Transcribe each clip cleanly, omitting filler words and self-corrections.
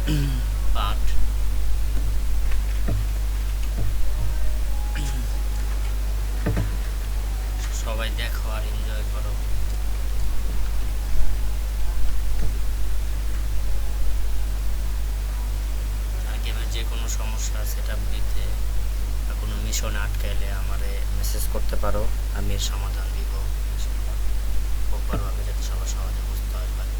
But সবাই দেখো আর enjoy করো। আর গেমের যে কোনো সমস্যা সেটআপ দিতে বা কোনো মিশনে আটকাইলে আমারে মেসেজ করতে পারো, আমি এর সমাধান দিব প্রপারভাবে, যাতে সবার সহজে বুঝতে হয় পারে।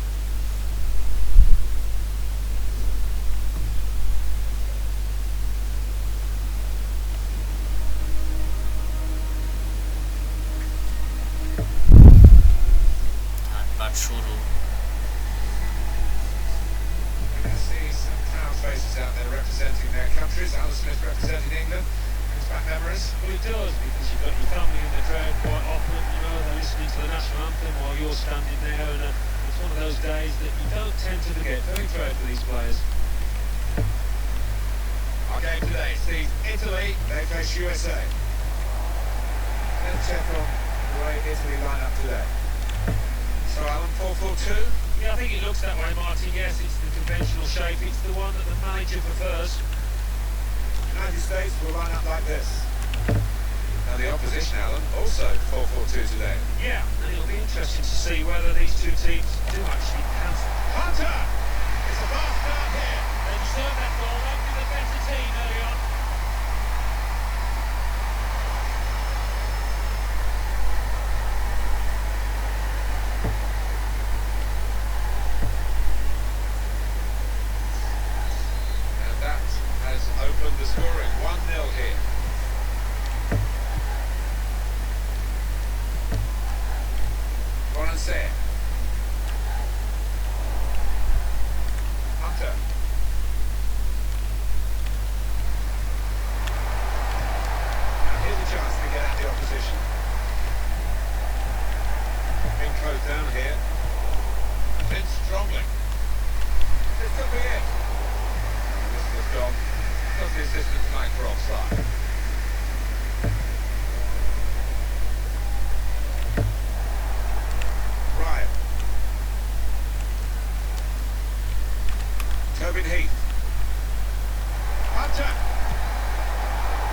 থার্ড পার্ট শুরু। Faces out there representing their countries. Alan Smith representing England. Brings back memories. Well, it does, because you've got your family in the crowd quite often, you know, they're listening to the national anthem while you're standing there, and it's one of those days that you don't tend to forget. Very proud for these players. Our game today sees Italy, they face USA. Let's check on the way Italy line up today. So Alan, 4-4-2. Yeah, I think it looks that way, Martin. Yes, it's the conventional shape. It's the one that the manager prefers. United States will line up like this. Now the opposition, Alan, also 4-4-2 today. Yeah, and it'll be interesting to see whether these two teams do actually have... Hunter! It's a fast start here. They deserve that goal. They've been the better team early on. And that has opened the scoring. 1-0 here. Corsair. Hunter. Now here's a chance to get at the opposition. Being closed down here. In strongly. This could be it. And this was gone. Does the assistant flag for offside? Ryan. Tobin Heath. Hunter.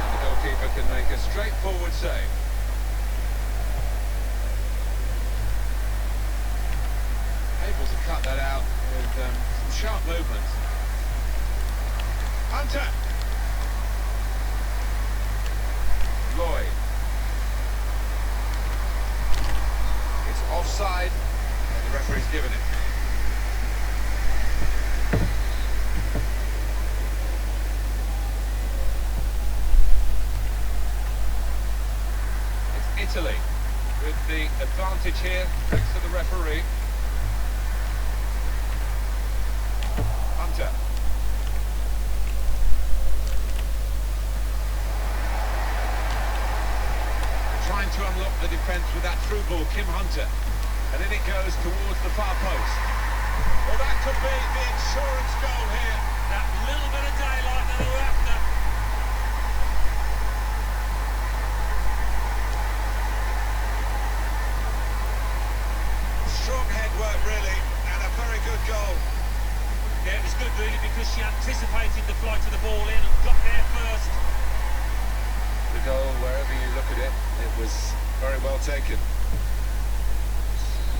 And the goalkeeper can make a straightforward save. Able to cut that out with some sharp movement. Hunter. Lloyd. It's offside, and the referee's given it. It's Italy with the advantage here, thanks to the referee. Hunter. Trying to unlock the defence with that through ball, Kim Hunter. And then it goes towards the far post. Well, that could be the insurance goal here. That little bit of daylight that they were after. Strong head work, really, and a very good goal. Yeah, it was good, really, because she anticipated the flight of the ball in and got there first. The goal, wherever you look at it, it was very well taken.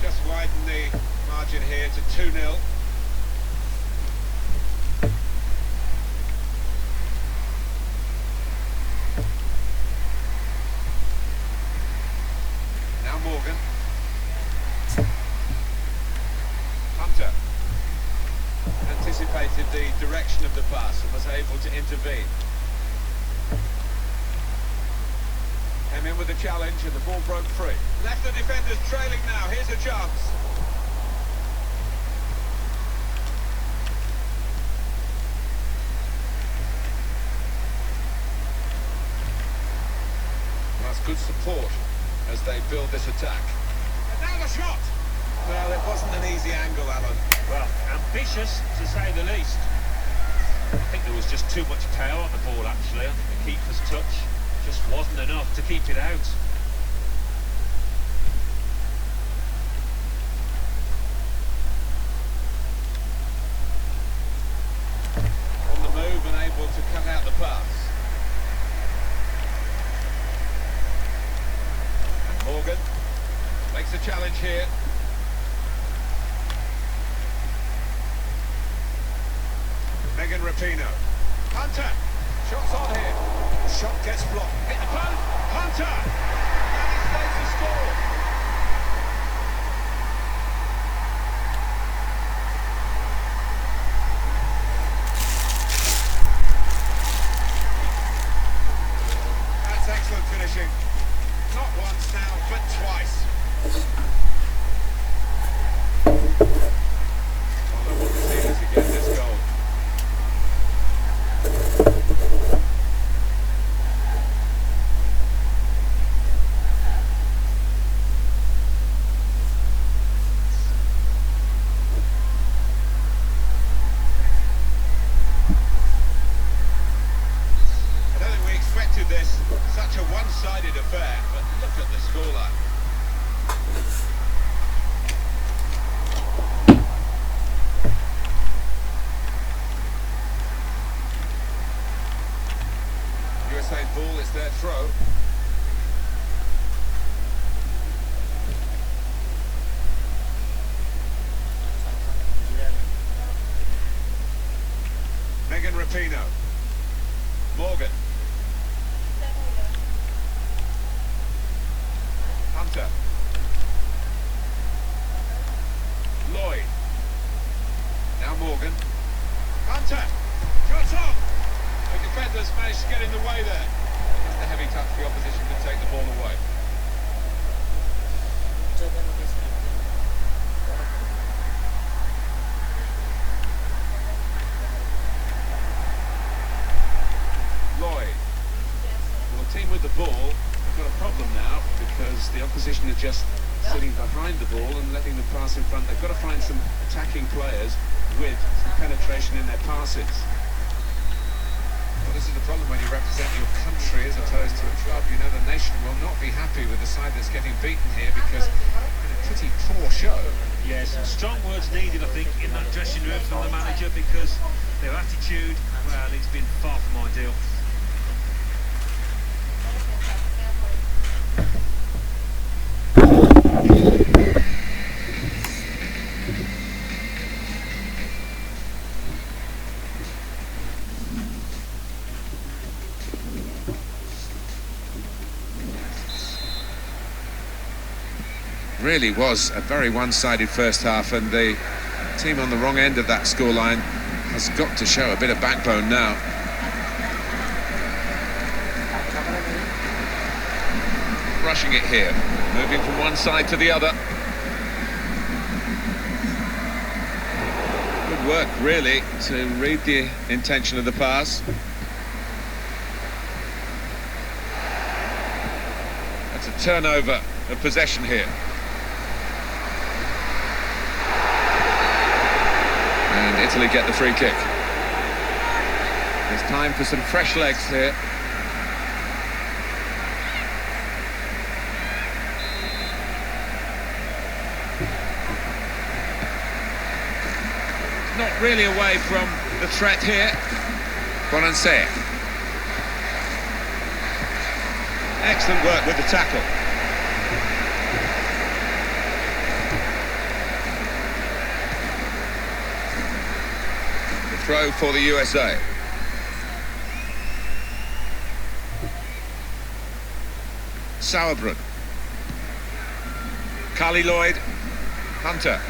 Just widen the margin here to 2-0. Now Morgan. Hunter anticipated the direction of the pass and was able to intervene. Came in with a challenge and the ball broke free. Left the defenders trailing now. Here's a chance. That's good support as they build this attack. And now the shot! Well, it wasn't an easy angle, Alan. Well, ambitious, to say the least. I think there was just too much power on the ball, actually. I think the keeper's touch just wasn't enough to keep it out. challenge here. Megan Rapinoe. Hunter. Shots on here. Shot gets blocked. Hit the post. Hunter. And he saves the score. That's excellent finishing. Not once now, but twice. Well, I want to see this again, this goal. This such a one-sided affair, but look at the scoreline. USA's ball is their throw. Megan Rapinoe. Morgan. Hunter. Lloyd. Now Morgan. Hunter. Shots off. The defenders managed to get in the way there. Just a heavy touch, the opposition could take the ball away. Lloyd. Well, the team with the ball got a problem now because the opposition are just sitting behind the ball and letting them pass in front. They've got to find some attacking players with some penetration in their passes. Well, this is the problem when you represent your country as opposed to a club. You know the nation will not be happy with the side that's getting beaten here because it's a pretty poor show. Yes, and strong words needed, I think, in that dressing room from the manager because their attitude, well, it's been far from ideal. Really was a very one-sided first half, and the team on the wrong end of that scoreline has got to show a bit of backbone now. Rushing it here, moving from one side to the other. Good work, really, to read the intention of the pass. That's a turnover of possession here. And Italy get the free kick. There's time for some fresh legs here. Not really away from the threat here. Corsair. Excellent work with the tackle. The throw for the USA. Sauerbrunn. Carly Lloyd. Hunter.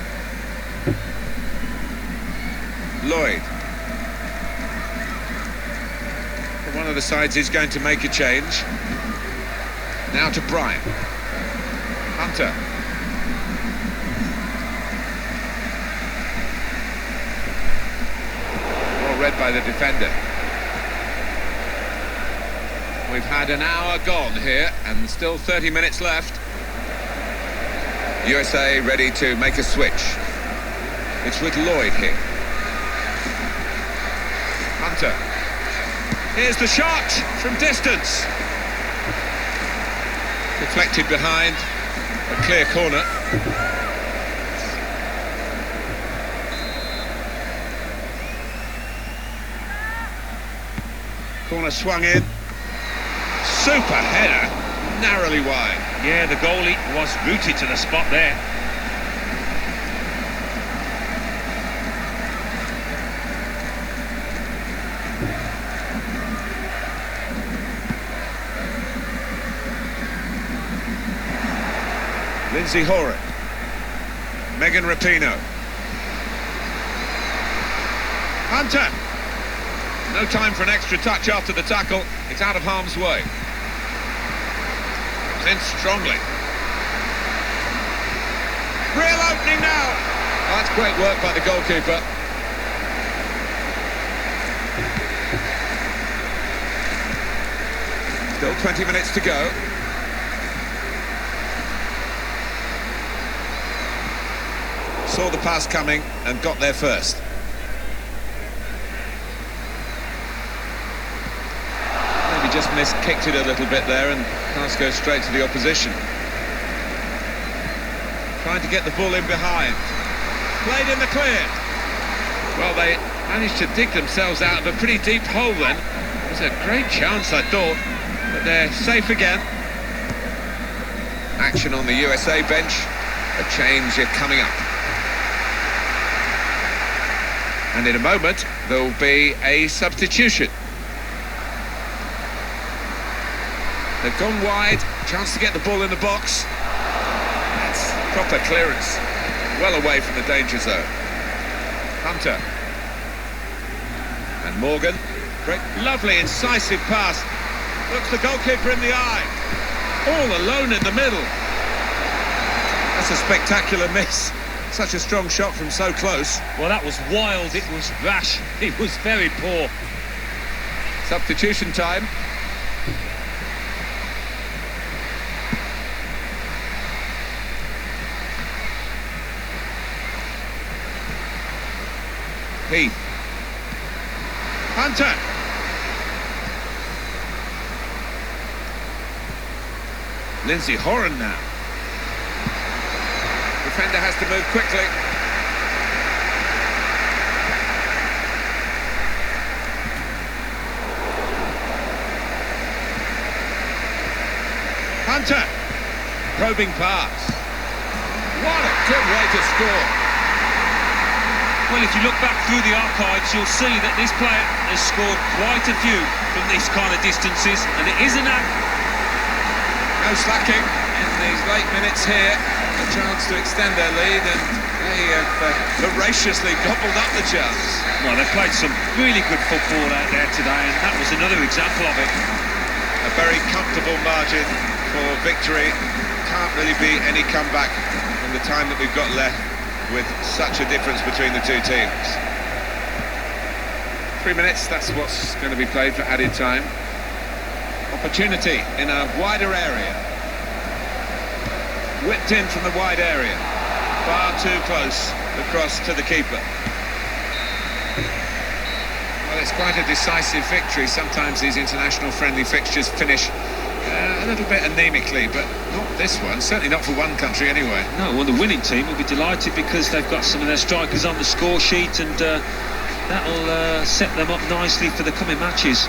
Lloyd. One of the sides is going to make a change. Now to Bryan. Hunter. Well read by the defender. We've had an hour gone here and still 30 minutes left. USA ready to make a switch. It's with Lloyd here. Hunter. Here's the shot from distance. Deflected behind, a clear corner. Corner swung in. Super header, narrowly wide. Yeah, the goalie was rooted to the spot there. Lindsay Horan, Megan Rapinoe, Hunter. No time for an extra touch after the tackle. It's out of harm's way. It's in strongly. Real opening now. Oh, that's great work by the goalkeeper. Still 20 minutes to go. Saw the pass coming and got there first. Maybe just kicked it a little bit there, and pass goes straight to the opposition. Trying to get the ball in behind. Played in the clear. Well, they managed to dig themselves out of a pretty deep hole then. It was a great chance, I thought, but they're safe again. Action on the USA bench. A change coming up. And in a moment, there'll be a substitution. They've gone wide, chance to get the ball in the box. That's proper clearance, well away from the danger zone. Hunter. And Morgan. Great, lovely, incisive pass. Looks the goalkeeper in the eye. All alone in the middle. That's a spectacular miss. Such a strong shot from so close. Well, that was wild, it was rash, it was very poor. Substitution time. Heath. Hunter. Lindsay Horan now. Defender has to move quickly. Hunter. Probing pass. What a good way to score. Well, if you look back through the archives, you'll see that this player has scored quite a few from these kind of distances, and it isn't that. No slacking in these late minutes here. A chance to extend their lead, and they have voraciously gobbled up the chance. Well, they've played some really good football out there today, and that was another example of it. A very comfortable margin for victory. Can't really be any comeback in the time that we've got left, with such a difference between the two teams. 3 minutes, that's what's going to be played for added time. Opportunity in a wider area. Whipped in from the wide area. Far too close across to the keeper. Well, it's quite a decisive victory. Sometimes these international friendly fixtures finish a little bit anemically, but not this one, certainly not for one country anyway. No, well, the winning team will be delighted because they've got some of their strikers on the score sheet, and that'll set them up nicely for the coming matches.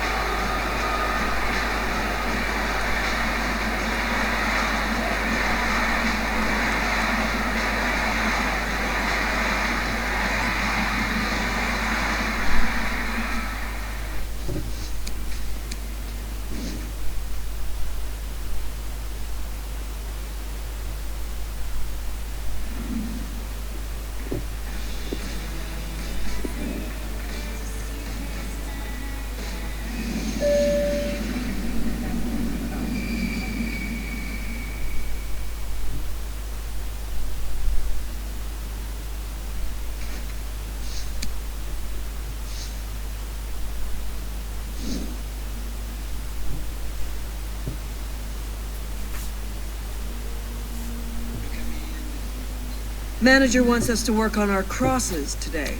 Manager wants us to work on our crosses today.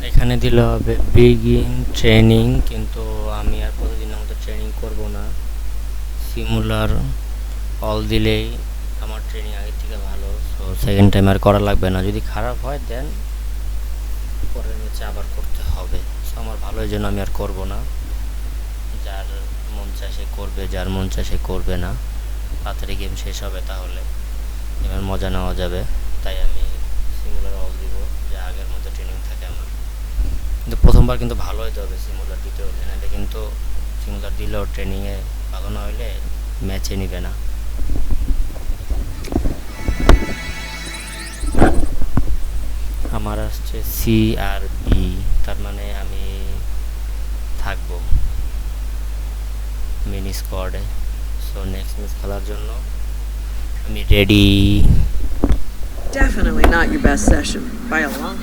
এখানে দিলে হবে begin training, কিন্তু আমি আর প্রতিদিনের মতো training করব না। Similar all দিলেই আমার ট্রেনিং আগের থেকে ভালো, সো সেকেন্ড টাইম আর করা লাগবে না। যদি খারাপ হয় দেন পরের ম্যাচে আবার করতে হবে। আমার ভালোর জন্য আমি আর করব না। যার মন চায় সে করবে, যার মন চায় সে করবে না। তাড়াতাড়ি গেম শেষ হবে, তাহলে গেমের মজা নেওয়া যাবে। তাই আমি সিমুলার অল দিব, যে আগের মতো ট্রেনিং থাকে আমার। কিন্তু প্রথমবার কিন্তু ভালো হতে হবে সিমুলার দিতে হলে, নাহলে কিন্তু সিমুলার দিলেও ট্রেনিংয়ে ভালো না হলে ম্যাচে নিবে না। আমার আসছে সি আর বি, তার মানে আমি থাকবো মিনি স্কোয়াডে। সো নেক্সট ম্যাচ খেলার জন্য আমি ready. Definitely not your best session, by a long.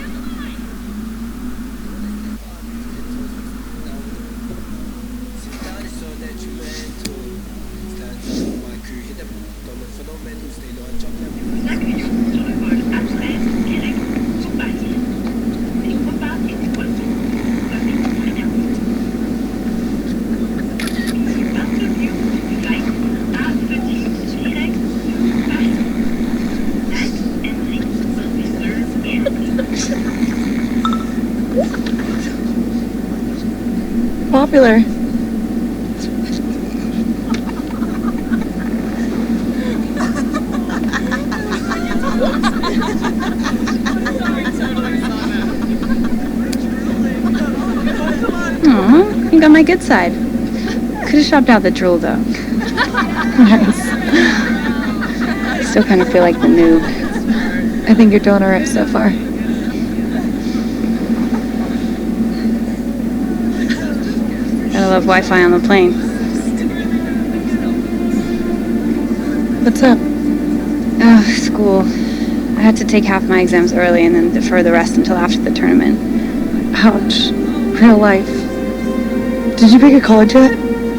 Popular. Aw, you got my good side. Could have shopped out the drool though. Nice. I still kind of feel like the noob. I think you're doing alright so far. Gotta love Wi-Fi on the plane. What's up? Oh, school. I had to take half my exams early and then defer the rest until after the tournament. Ouch. Real life. Did you pick a college yet?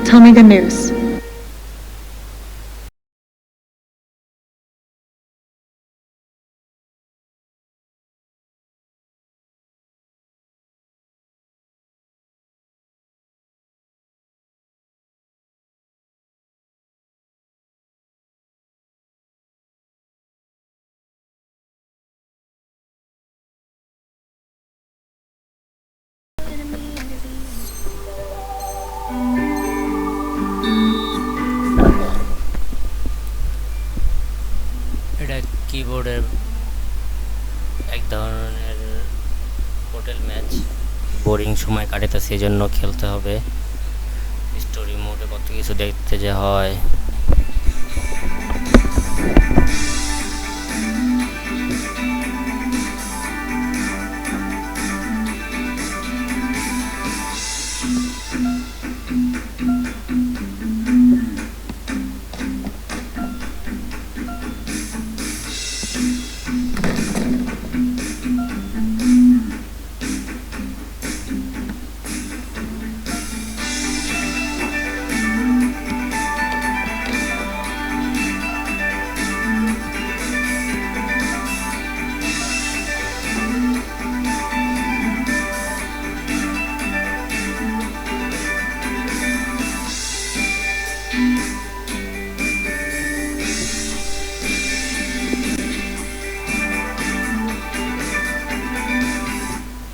Tell me good news. এটা কিবোর্ডের এক ধরনের hotel match. Boring সময় কাটাতে সেজন্য খেলতে হবে। Story মোডে কত কিছু দেখতে যে হয়।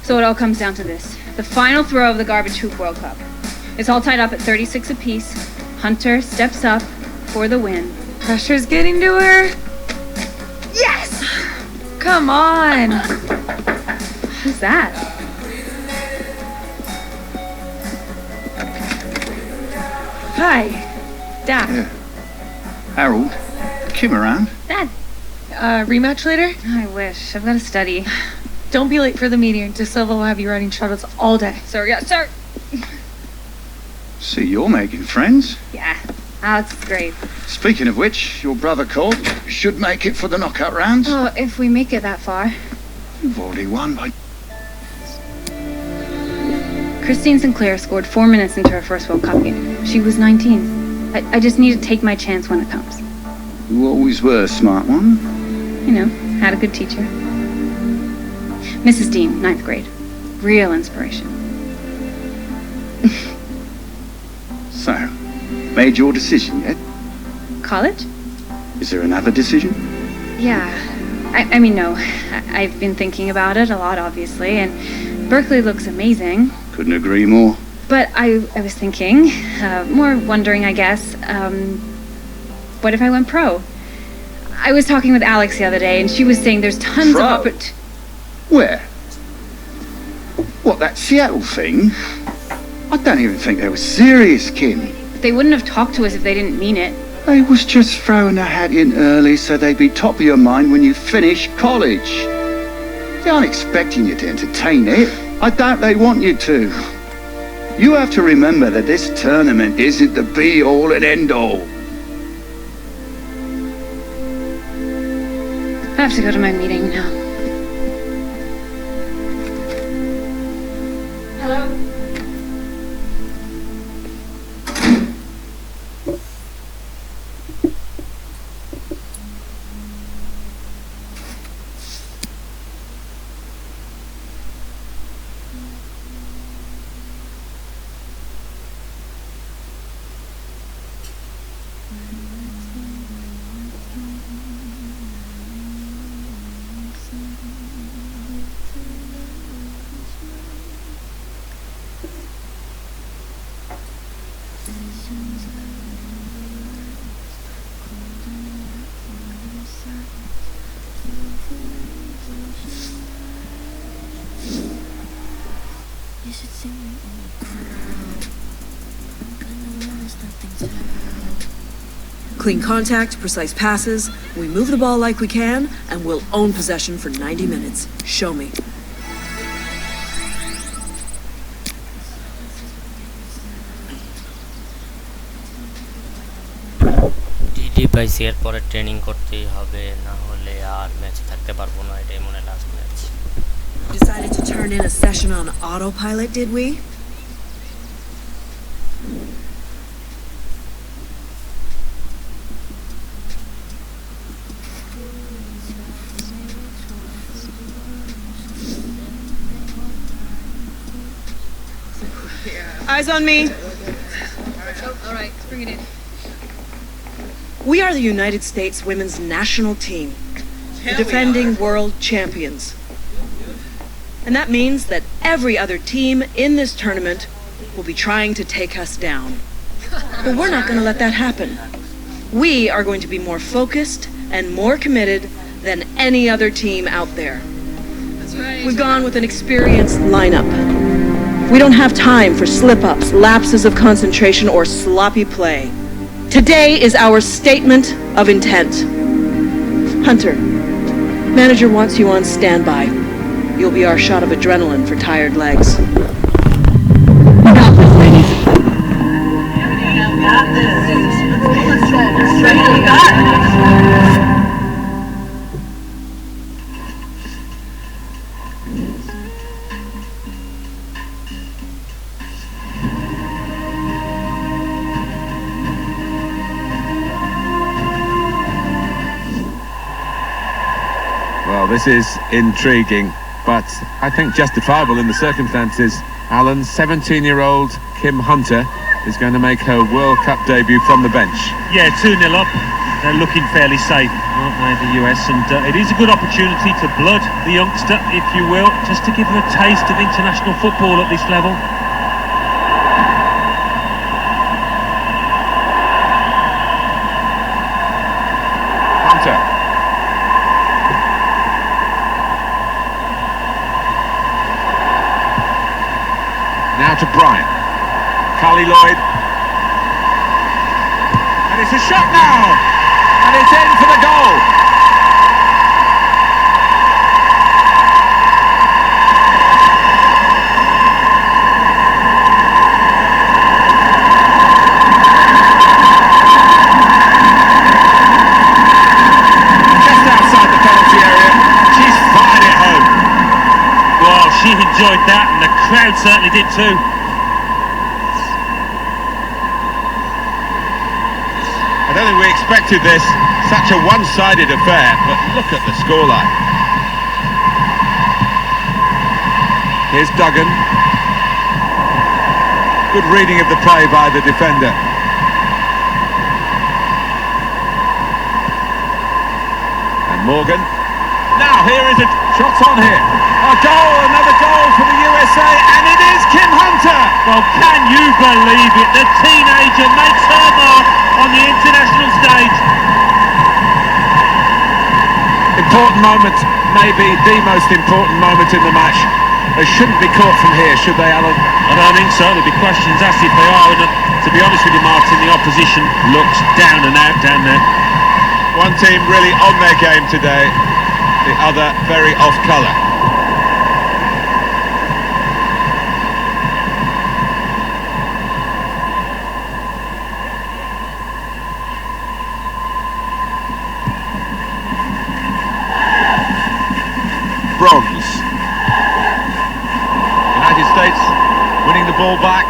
So it all comes down to this. The final throw of the Garbage Hoop World Cup. It's all tied up at 36 apiece. Hunter steps up for the win. Pressure's getting to her. Yes! Come on. Who's that? Hi. Dad. Yeah. Harold, Kim around? Dad. Rematch later? I wish. I've got to study. Don't be late for the meeting. De Silva will have you writing shuttles all day. Sir, yeah, sir. See, you're making friends. Yeah, Alex is great. Speaking of which, your brother Colt should make it for the knockout rounds. Oh, if we make it that far. You've already won by... Christine Sinclair scored 4 minutes into her first World Cup game. She was 19. I just need to take my chance when it comes. You always were a smart one. You know, had a good teacher. Mrs. Dean, 9th grade. Real inspiration. So, made your decision yet? College? Is there another decision? Yeah. I mean, no. I've been thinking about it a lot, obviously, and Berkeley looks amazing. Couldn't agree more. But I was thinking, more wondering, I guess, what if I went pro? I was talking with Alex the other day, and she was saying there's tons Pro? of opportunities. Where? What, that Seattle thing? I don't even think they were serious, Kim. They wouldn't have talked to us if they didn't mean it. They was just throwing a hat in early so they'd be top of your mind when you finish college. They aren't expecting you to entertain it. I doubt they want you to. You have to remember that this tournament isn't the be-all and end-all. I have to go to my meeting now. Hello? Clean contact, precise passes. We move the ball like we can, and we'll own possession for 90 minutes. Show me. DD পাইছি এরপরে training করতেই হবে, না হলে আর ম্যাচে থাকতে পারবো না। এটাই মনে last match. Decided to turn in a session on autopilot, did we? Eyes on me. All right, bring it in. We are the United States women's national team, the defending world champions. And that means that every other team in this tournament will be trying to take us down. But we're not going to let that happen. We are going to be more focused and more committed than any other team out there. That's right. We've gone with an experienced lineup. We don't have time for slip-ups, lapses of concentration, or sloppy play. Today is our statement of intent. Hunter, manager wants you on standby. You'll be our shot of adrenaline for tired legs. Got this, ladies. Got this. Well, this is intriguing, but I think justifiable in the circumstances. Alan's 17-year-old Kim Hunter is going to make her World Cup debut from the bench. Yeah, 2-0 up. They're looking fairly safe, aren't they, the US? And it is a good opportunity to blood the youngster, if you will, just to give her a taste of international football at this level. Hunter. Now to Bryant. Carly Lloyd. And it's a shot now! And it's in for the goal! Just outside the penalty area. She's fired it home. Well, she enjoyed that, and the crowd certainly did too. I don't think we expected this, such a one-sided affair, but look at the scoreline. Here's Duggan. Good reading of the play by the defender. And Morgan. Now here is a shot on here. A goal, another goal for the USA. USA, and it is Kim Hunter. Well, can you believe it? The teenager makes her mark on the international stage. Important moment, maybe the most important moment in the match. They shouldn't be caught from here, should they, Alan? I don't think so. There'll be questions asked if they are. And to be honest with you, Martin, the opposition looks down and out down there. One team really on their game today, the other very off colour. Bronze. United States winning the ball back.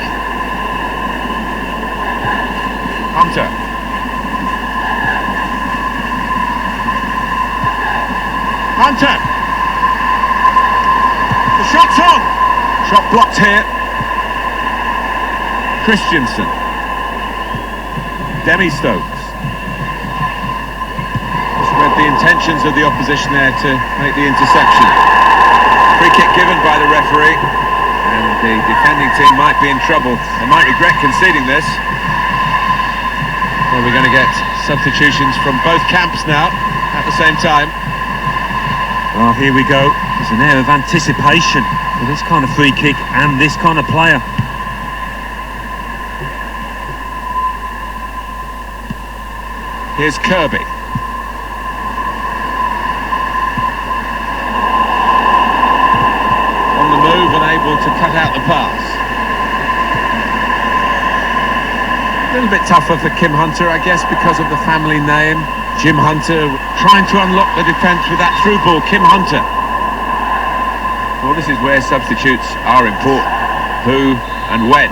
Hunter. Hunter. The shot's on. Shot blocked here. Christensen. Demi Stokes. Just read the intentions of the opposition there to make the interception. Free kick given by the referee, and the defending team might be in trouble. They might regret conceding this. Well, we're going to get substitutions from both camps now at the same time. Well, here we go. There's an air of anticipation for this kind of free kick and this kind of player. Here's Kirby. On the move and able to cut out the pass. A little bit tougher for Kim Hunter, I guess, because of the family name. Jim Hunter trying to unlock the defence with that through ball. Kim Hunter. Well, this is where substitutes are important. Who and when.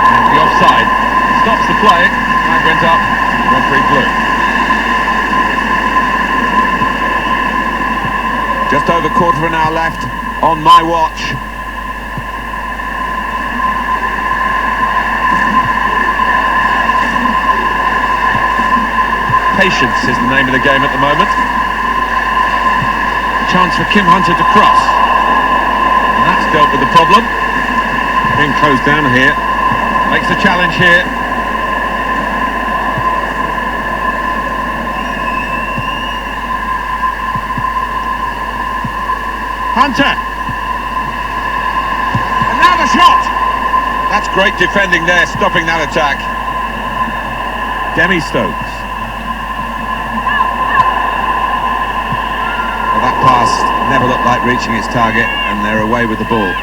And the offside stops the play. Flag went up. Referee blew. Just over quarter of an hour left on my watch. Patience is the name of the game at the moment. A chance for Kim Hunter to cross. And that's dealt with the problem. Being closed down here. Makes the challenge here. Hunter. And now the shot. That's great defending there, stopping that attack. Demi Stokes. Well, that pass never looked like reaching its target, and they're away with the ball.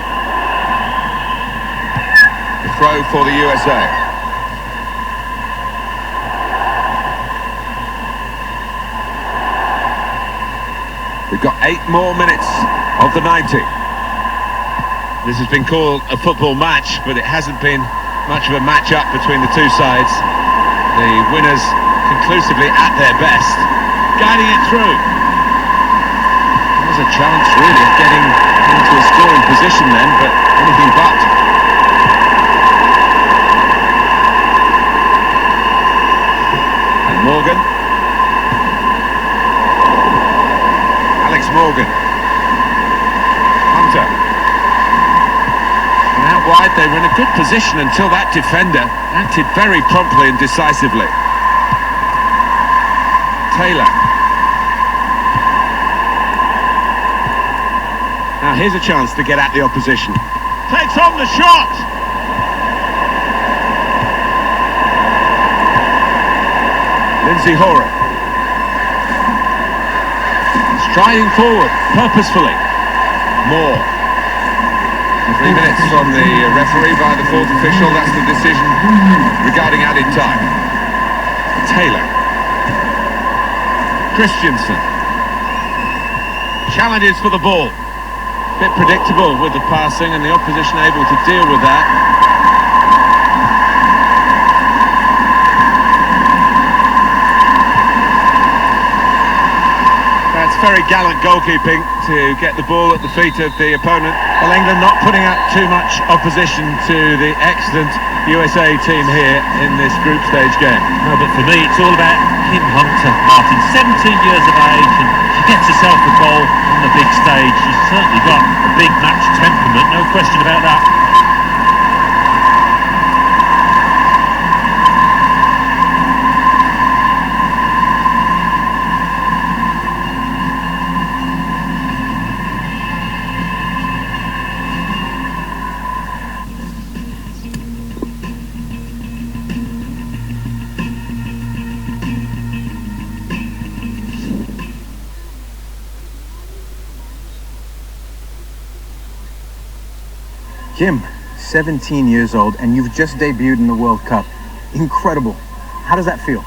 The throw for the USA. We've got 8 more minutes of the 90. This has been called a football match, but it hasn't been much of a match-up between the two sides. The winners conclusively at their best, guiding it through. There's a chance really of getting into a scoring position then, but anything but. And Morgan. Alex Morgan. Hunter. And out wide they were in a good position until that defender acted very promptly and decisively. Taylor. Now here's a chance to get at the opposition. Takes on the shot! Lindsay Horan. Striding forward, purposefully. Moore. 3 minutes from the referee by the fourth official. That's the decision regarding added time. Taylor. Christensen. Challenges for the ball. Bit predictable with the passing and the opposition able to deal with that. Bad That's very gallant goalkeeping to get the ball at the feet of the opponent. Well, England not putting up too much opposition to the excellent USA team here in this group stage game. No, but for me, it's all about Kim Hunter, Martin. 17 years of age, and she gets herself a goal on the big stage. She's certainly got a big match temperament, no question about that. Kim, 17 years old, and you've just debuted in the World Cup. Incredible. How does that feel?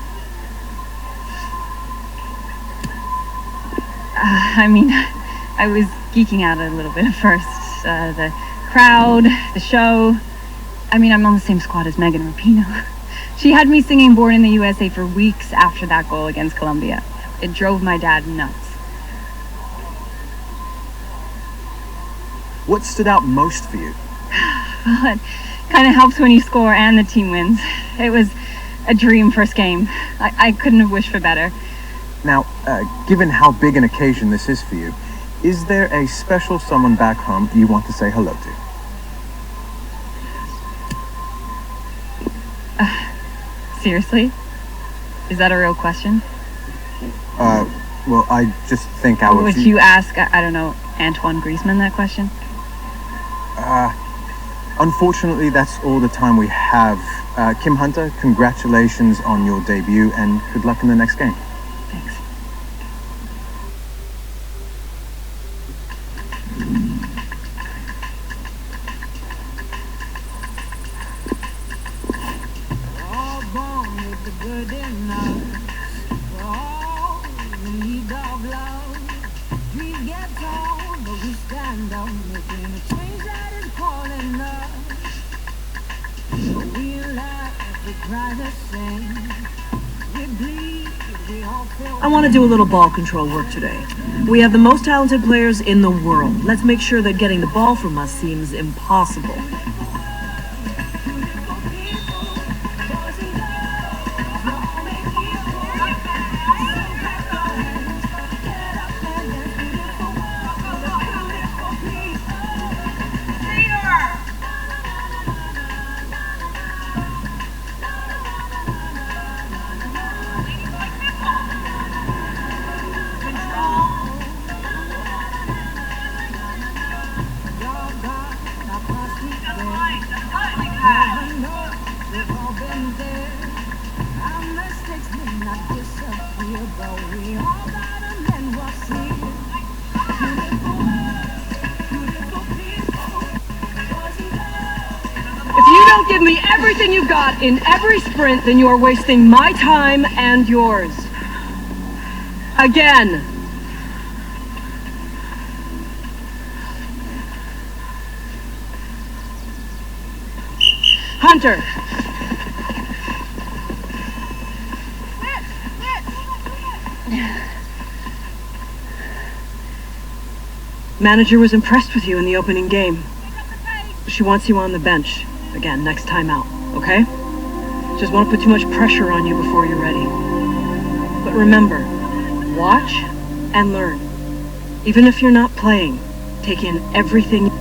I mean, I was geeking out a little bit at first. The crowd, the show. I mean, I'm on the same squad as Megan Rapinoe. She had me singing Born in the USA for weeks after that goal against Colombia. It drove my dad nuts. What stood out most for you? Well, it kind of helps when you score and the team wins. It was a dream first game. I couldn't have wished for better. Now, given how big an occasion this is for you, is there a special someone back home you want to say hello to? Seriously? Is that a real question? Well, I just think I would... Would you ask, I don't know, Antoine Griezmann that question? Unfortunately, that's all the time we have. Kim Hunter, congratulations on your debut and good luck in the next game. Thanks. I want to do a little ball control work today. We have the most talented players in the world. Let's make sure that getting the ball from us seems impossible. If you don't give me everything you've got in every sprint, then you are wasting my time and yours. Again. Hunter. Manager was impressed with you in the opening game. She wants you on the bench again next time out, okay? Just want to put too much pressure on you before you're ready. But remember, watch and learn. Even if you're not playing, take in everything.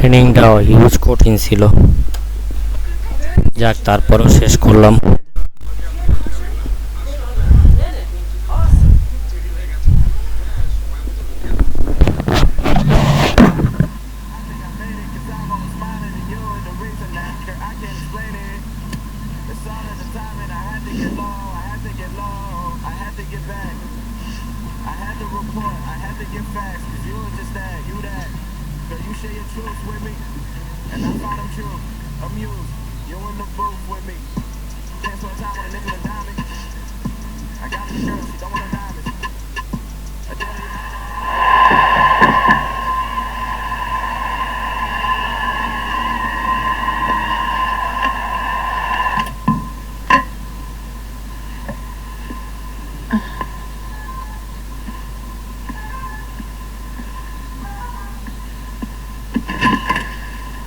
ট্রেনিংটাও huge কঠিন ছিল, যাক তারপরও শেষ করলাম।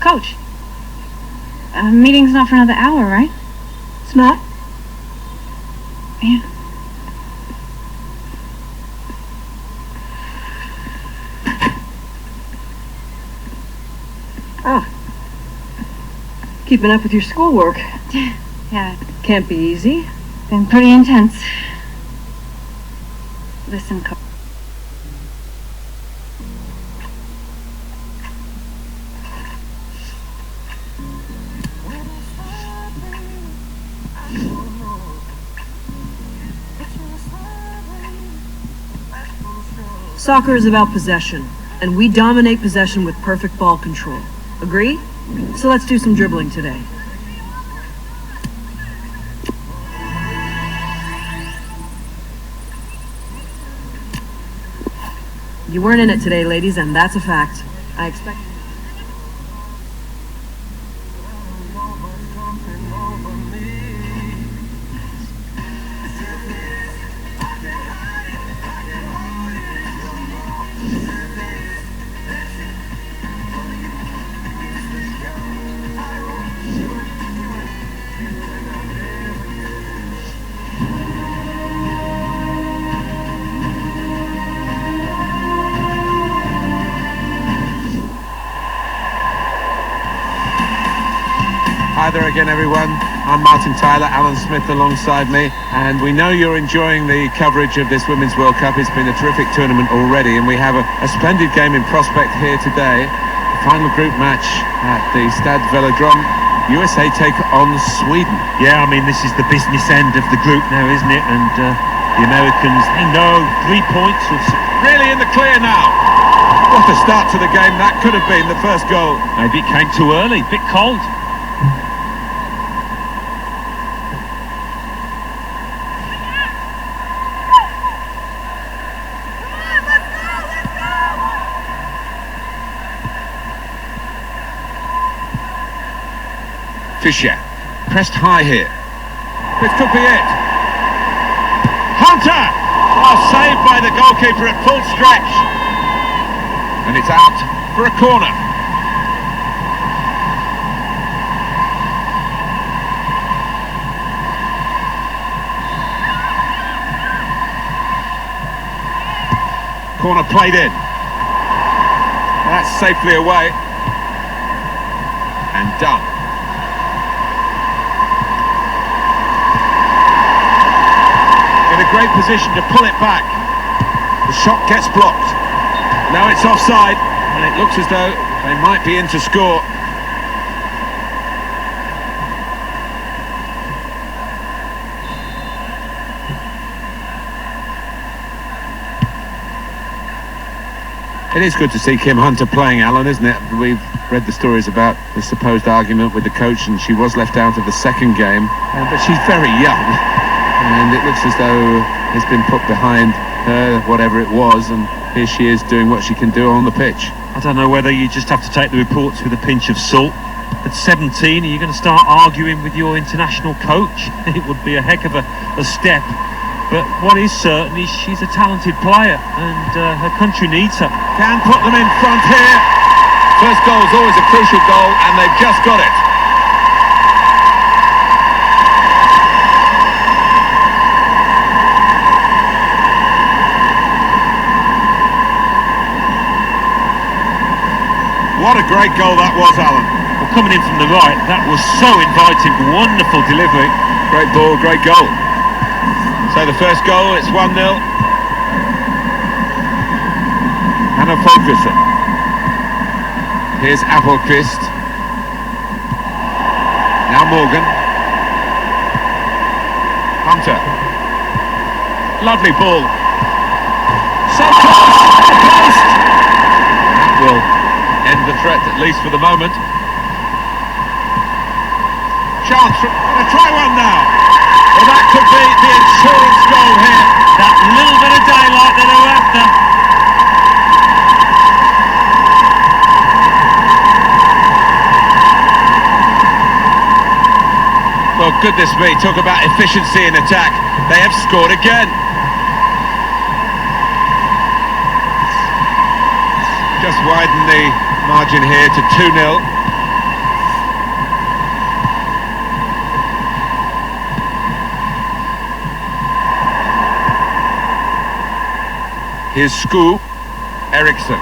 Coach, meeting's not for another hour, right? It's not? Yeah. Ah. Keeping up with your schoolwork. Yeah, Can't be easy. been pretty intense. Listen, Coach. Soccer is about possession, and we dominate possession with perfect ball control. Agree? So let's do some dribbling today. You weren't in it today, ladies, and that's a fact. I expect... Hi there again, everyone. I'm Martin Tyler, Alan Smith alongside me, and we know you're enjoying the coverage of this Women's World Cup. It's been a terrific tournament already, and we have a splendid game in prospect here today. The final group match at the Stade Velodrome. USA take on Sweden. Yeah, I mean, this is the business end of the group now, isn't it? And the Americans, they know 3 points. Really in the clear now. What a start to the game that could have been, the first goal. Maybe it came too early, a bit cold. Fischer, pressed high here. This could be it. Hunter! Oh, saved by the goalkeeper at full stretch. And it's out for a corner. Corner played in. That's safely away. And done. In a great position to pull it back. The shot gets blocked. Now it's offside, and it looks as though they might be in to score. It is good to see Kim Hunter playing, Alan, isn't it? We've read the stories about the supposed argument with the coach, and she was left out of the second game, but she's very young. And it looks as though it's been put behind her, whatever it was, and here she is doing what she can do on the pitch. I don't know whether you just have to take the reports with a pinch of salt. At 17, are you going to start arguing with your international coach? It would be a heck of a step. But what is certain is she's a talented player, and her country needs her. Can put them in front here. First goal is always a crucial goal, and they've just got it. What a great goal that was, Alan. Well, coming in from the right, that was so inviting. Wonderful delivery. Great ball, great goal. So the first goal, it's 1-0. Hannah Fulkerson. Here's Appelqvist. Now Morgan. Hunter. Lovely ball. So close! The post! That will end the threat, at least for the moment. Chance, gonna try one now. Well, that could be the insurance goal here. That little bit of daylight that they're after. Well, goodness me, talk about efficiency in attack. They have scored again. Just widen the margin here to 2-0. Here's Scoop, Eriksson.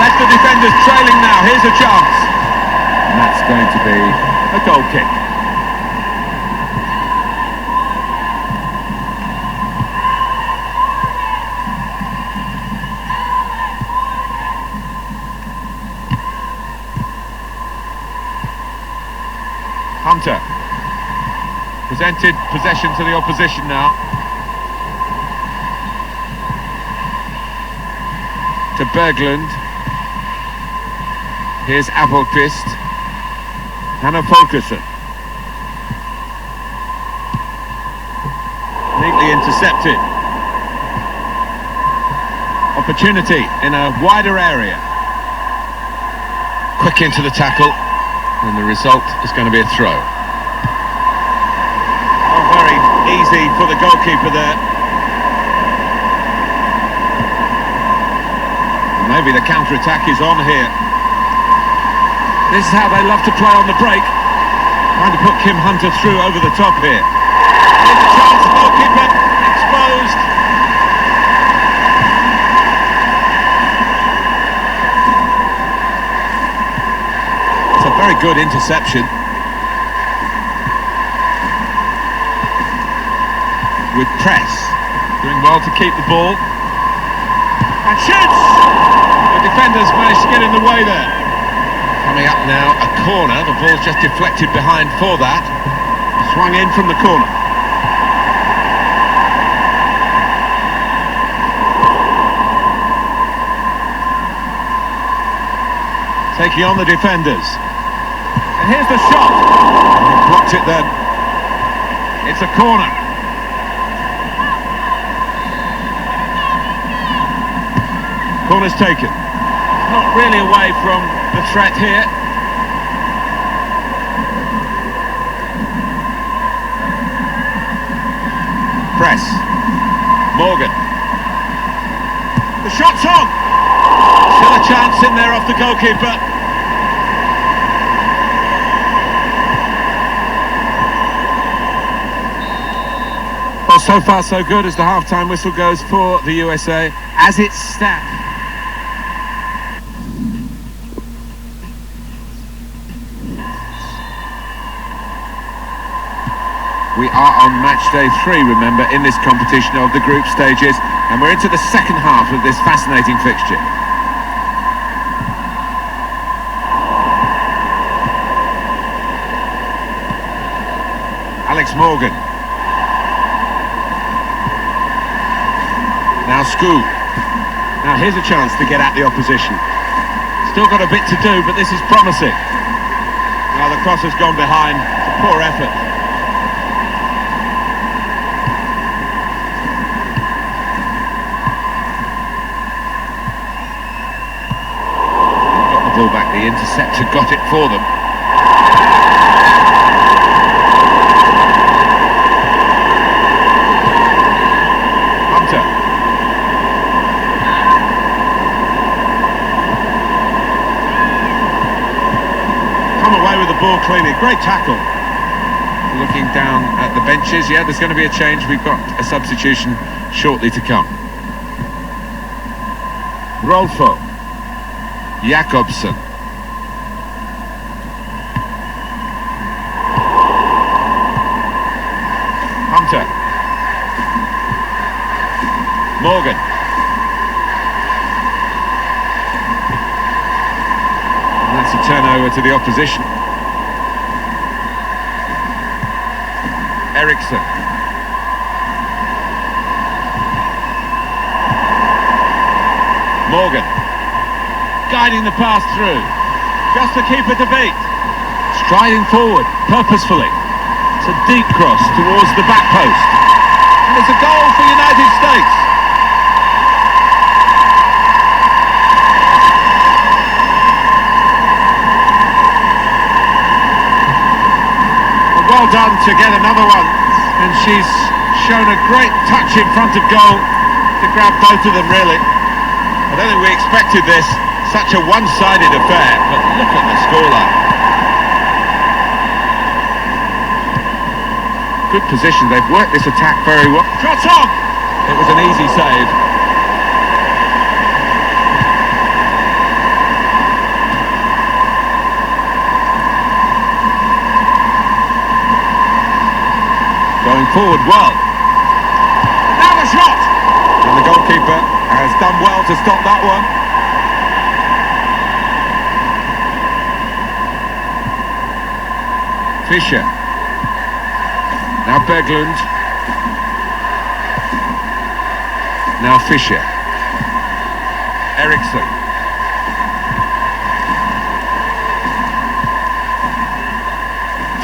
Left the defenders trailing now, here's a chance. And that's going to be a goal kick. Hunter. Presented possession to the opposition now. To Berglund. Here's Appelqvist. Hannah Fulkerson. Neatly intercepted. Opportunity in a wider area. Quick into the tackle, and the result is going to be a throw. Oh, very easy for the goalkeeper there. Maybe the counter-attack is on here. This is how they love to play on the break. Trying to put Kim Hunter through over the top here. Here's a chance, goalkeeper exposed. It's a very good interception. With press. Doing well to keep the ball. And shoots! The defenders managed to get in the way there. Coming up now, a corner. The ball's just deflected behind for that. Swung in from the corner. Taking on the defenders. And here's the shot. Blocked it then. It's a corner. Corner's taken. Not really away from the threat here. Press. Morgan. The shot's on. Still a chance in there off the goalkeeper. Well, so far so good as the half-time whistle goes for the USA. As it stands. We are on match day 3, remember, in this competition of the group stages, and we're into the second half of this fascinating fixture. Alex Morgan. Now Scoop. Now here's a chance to get at the opposition. Still got a bit to do, but this is promising. Now the cross has gone behind. It's a poor effort. Ball back, the interceptor got it for them. Hunter. Come away with the ball cleanly. Great tackle. Looking down at the benches. Yeah, there's going to be a change. We've got a substitution shortly to come. Rolfo. Jakobsen. Hunter. Morgan. And that's a turnover to the opposition. Eriksson. Morgan. Guiding the pass through. Just to keep it to beat. Striding forward, purposefully. It's a deep cross towards the back post. And it's a goal for United States. Well done to get another one. And she's shown a great touch in front of goal to grab both of them, really. I don't think we expected this. Such a one-sided affair, but look at the scoreline. Good position, they've worked this attack very well. Shot on! It was an easy save. Going forward well. Now the shot! And the goalkeeper has done well to stop that one. Fischer. Now Berglund. Now Fischer. Eriksson.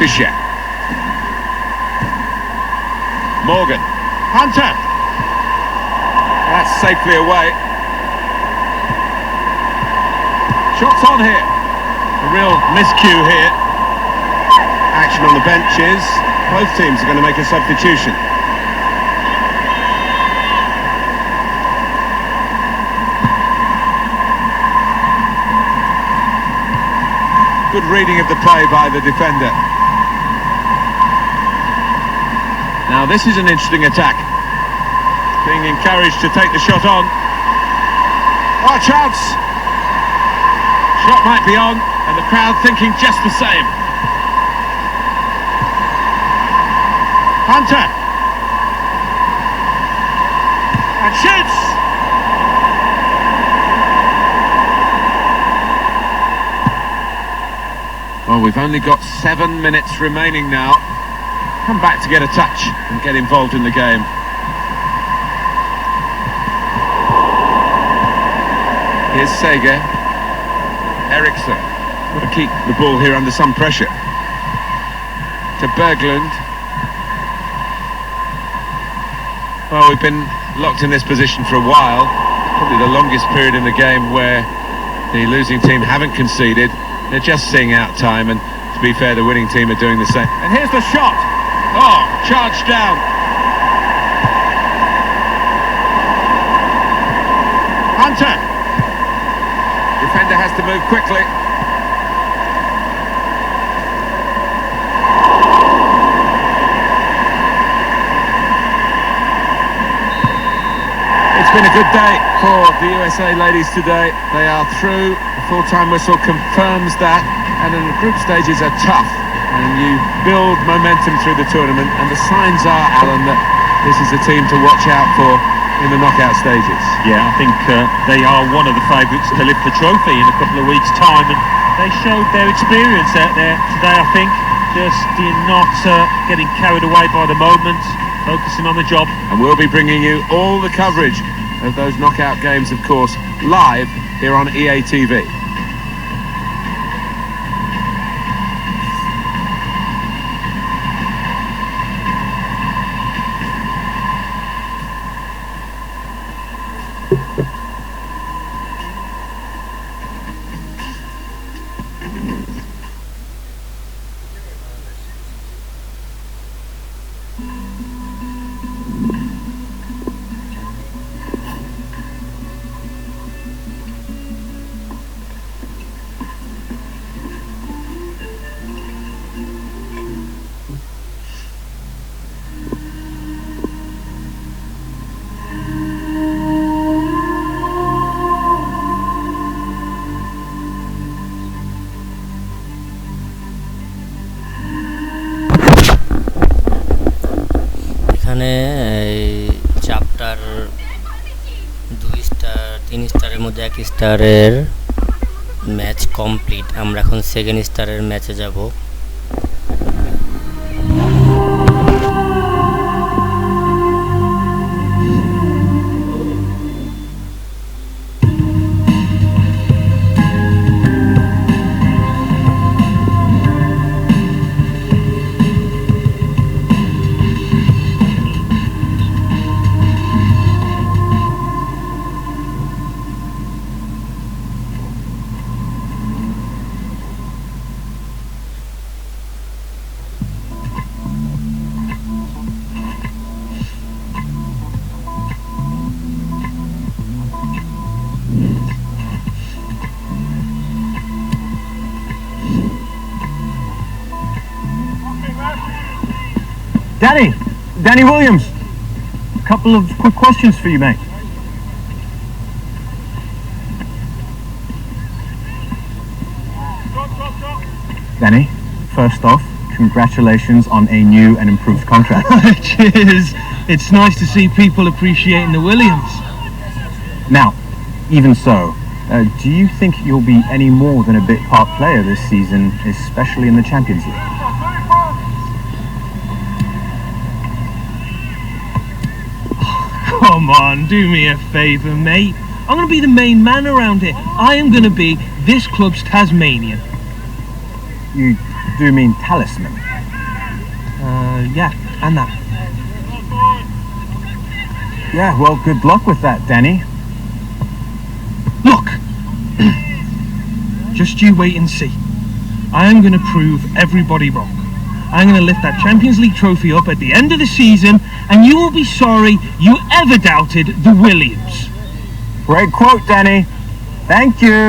Fischer. Morgan. Hunter. That's safely away. Shots on here. A real miscue here. Action on the benches. Both teams are going to make a substitution. Good reading of the play by the defender. Now this is an interesting attack. Being encouraged to take the shot on. Oh, chance! Shot might be on, and the crowd thinking just the same. Hunter. And shoots! Well, we've only got 7 minutes remaining now. Come back to get a touch and get involved in the game. Here's Sager. Eriksson. Got to keep the ball here under some pressure. To Berglund. Well, we've been locked in this position for a while. Probably the longest period in the game where the losing team haven't conceded. They're just seeing out time, and to be fair, the winning team are doing the same. And here's the shot. Oh, charged down. Hunter. Defender has to move quickly. It's been a good day for the USA ladies today. They are through. The full-time whistle confirms that. And then the group stages are tough. And you build momentum through the tournament. And the signs are, Alan, that this is a team to watch out for in the knockout stages. Yeah, I think they are one of the favourites to lift the trophy in a couple of weeks' time. And they showed their experience out there today, I think. Just not getting carried away by the moment. Focusing on the job. And we'll be bringing you all the coverage of those knockout games, of course, live here on EA TV. এখানে chapter 2 star 3 স্টারের মধ্যে 1 স্টারের match complete. আমরা এখন second স্টারের ম্যাচে যাব। Danny Williams, a couple of quick questions for you, mate. Danny, first off, congratulations on a new and improved contract. Cheers. It's nice to see people appreciating the Williams. Now, even so, do you think you'll be any more than a bit part player this season, especially in the Champions League? Come on, do me a favour, mate. I'm going to be the main man around here. I am going to be this club's Tasmanian. You do mean talisman? Yeah, and that. Yeah, well, good luck with that, Danny. Look, just you wait and see. I am going to prove everybody wrong. I'm going to lift that Champions League trophy up at the end of the season, and you will be sorry you ever doubted the Williams. Great quote, Danny. Thank you.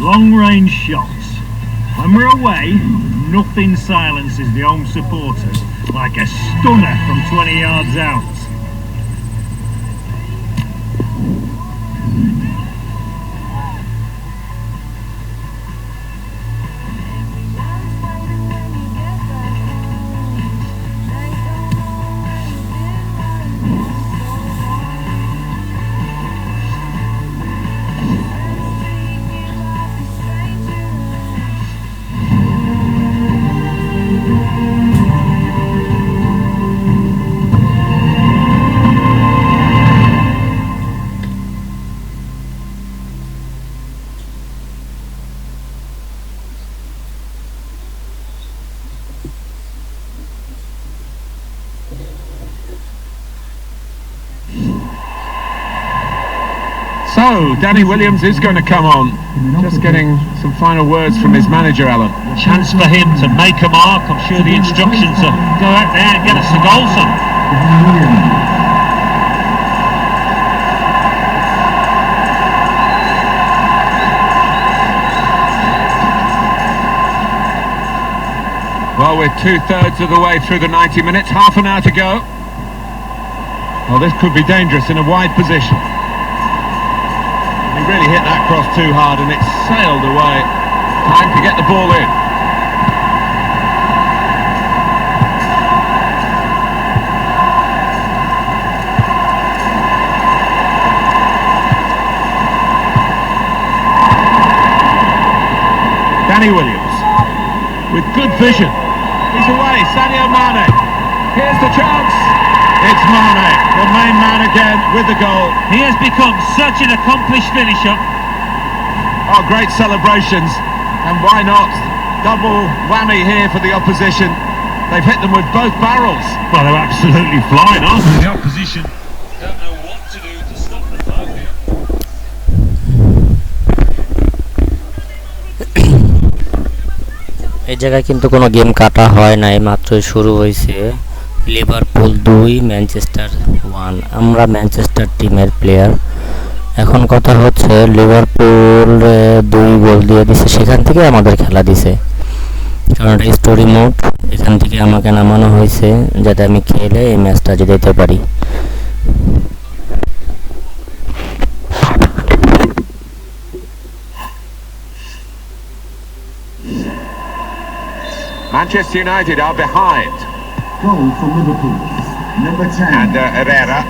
Long-range shots. When we're away, nothing silences the home supporters like a stunner from 20 yards out. So, Danny Williams is going to come on. Just getting some final words from his manager, Alan. Chance for him to make a mark. I'm sure the instructions are go out there and get us the goal, son. Well, we're 2/3 of the way through the 90 minutes, half an hour to go. Well, this could be dangerous in a wide position. He really hit that cross too hard and it sailed away. Time to get the ball in. Danny Williams with good vision. He's away, Sadio Mane. Here's the chance. It's Mane, the main man again with the goal. He has become such an accomplished finisher. Oh, great celebrations. And why not? Double whammy here for the opposition. They've hit them with both barrels. Well, they're absolutely flying, aren't they? The opposition don't know what to do to stop the flow here. এই জায়গায় কিন্তু কোনো game কাটা হয় নাই, মাত্রই শুরু হয়েছে। Liverpool 2 Manchester 1। আমরা ম্যানচেস্টার টিমের প্লেয়ার। এখন কথা হচ্ছে লিভারপুল 2 গোল দিয়ে দিছে, সেখান থেকে আমাদের খেলা দিছে, কারণ এটা স্টোরি মোড। এখান থেকে আমাকে নামানো হয়েছে যাতে আমি খেলে এই ম্যাচটা জিতাতে পারি। Manchester United are behind. Goal for Liverpool. Number 10. And Herrera.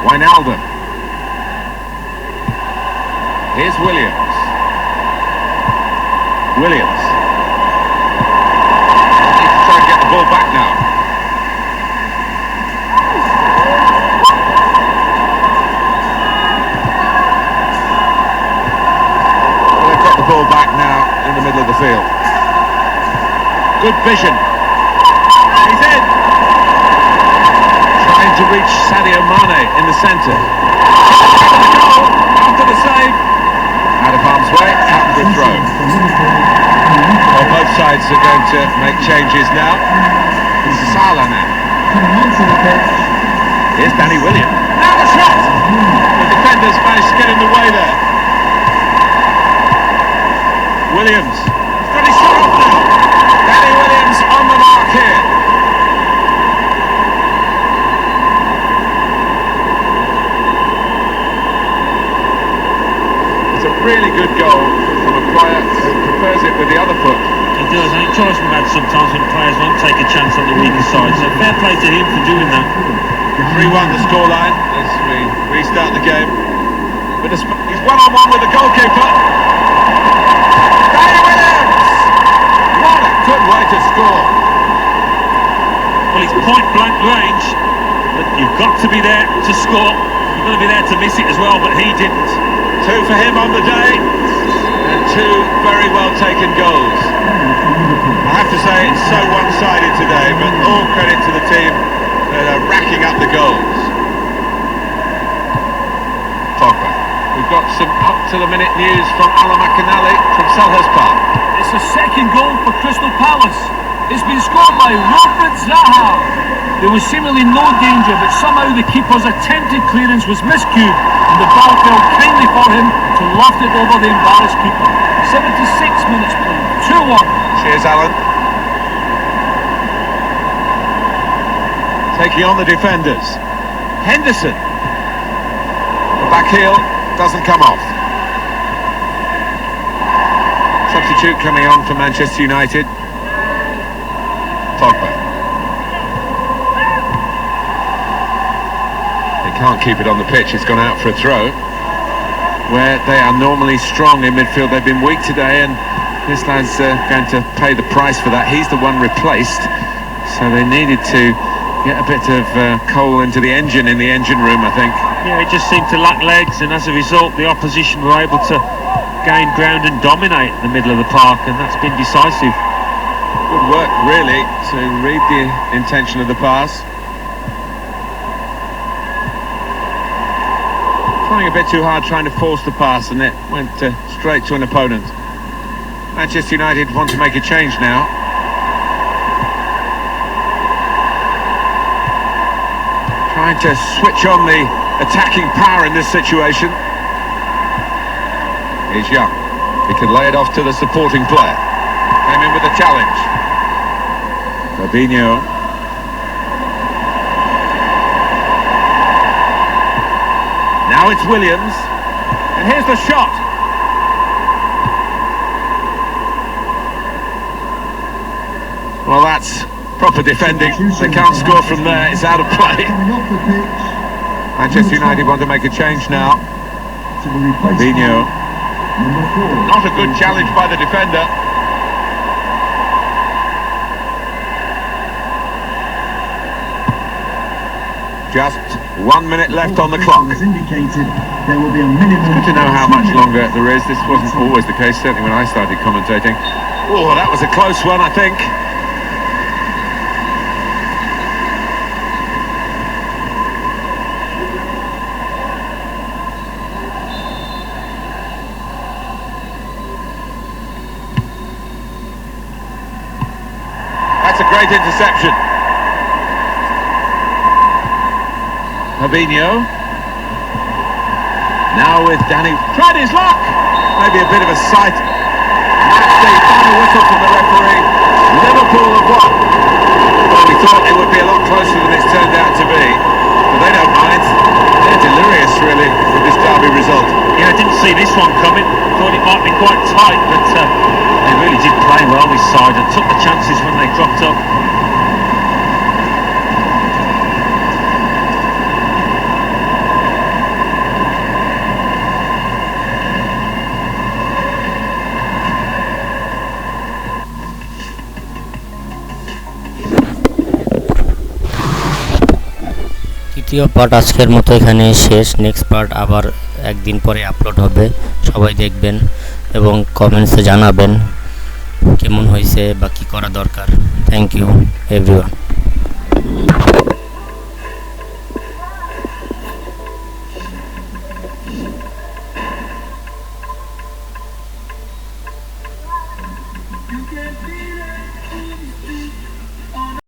Wijnaldum. Here's Williams. Williams. Need to try and get the ball back now. Well, they've got the ball back now in the middle of the field. Good vision. He's in. Trying to reach Sadio Mane in the centre. The goal after the save. Out of harm's way, out for a throw. Well, both sides are going to make changes now. Salah now. Here's Danny Williams. Now the shot! The defenders managed to get in the way there. Williams. He's got his shot off now. Danny Williams on the mark here. It's a really good goal from a player who prefers it with the other foot. He does. I think choice we've had sometimes when players won't take a chance on the weaker side. So fair play to him for doing that. 3-1 the scoreline as we restart the game. But he's one-on-one with the goalkeeper. Danny Williams! What a good way to score. Well, it's point-blank range, but you've got to be there to score. You've got to be there to miss it as well, but he didn't. 2 for him on the day, and 2 very well-taken goals. I have to say it's so one-sided today, but all credit to the team that are racking up the goals. Pogba. We've got some up-to-the-minute news from Alan McInally from Selhurst Park. It's a second goal for Crystal Palace. It's been scored by Wilfried Zaha. There was seemingly no danger, but somehow the keeper's attempted clearance was miscued, and the ball fell kindly for him to loft it over the embarrassed keeper. 76 minutes played, 2-1. Cheers, Alan. Taking on the defenders. Henderson. The back heel doesn't come off. Substitute coming on for Manchester United. Pogba. They can't keep it on the pitch. It's gone out for a throw. Where they are normally strong in midfield, they've been weak today, and this lad's going to pay the price for that. He's the one replaced, so they needed to get a bit of coal into the engine in the engine room, I think. Yeah, it just seemed to lack legs, and as a result the opposition were able to gain ground and dominate the middle of the park, and that's been decisive. Good work, really, to read the intention of the pass. Trying a bit too hard, trying to force the pass, and it went straight to an opponent. Manchester United want to make a change now. Trying to switch on the attacking power in this situation. Here's Young. He can lay it off to the supporting player. Came in with a challenge. Fabinho. Now it's Williams. And here's the shot. Well, that's proper defending. They can't score from there. It's out of play. Manchester United want to make a change now. Fabinho. Not a good challenge by the defender. Just 1 minute left on the clock. It's good to know how much longer there is. This wasn't always the case, certainly when I started commentating. Oh, that was a close one, I think. That's a great interception. Fabinho. Now with Danny. Tried his luck. Maybe a bit of a sight. That's the final whistle from the referee. Liverpool have won. Well, we thought it would be a lot closer than it's turned out to be. But they don't mind. They're delirious, really, with this derby result. Yeah, I didn't see this one coming. Thought it might be quite দ্বিতীয় part আজকের মতো এখানে শেষ। Next part আবার একদিন পরে upload হবে, সবাই দেখবেন এবং কমেন্টসে জানাবেন কেমন হয়েছে বা কী করা দরকার। Thank you everyone.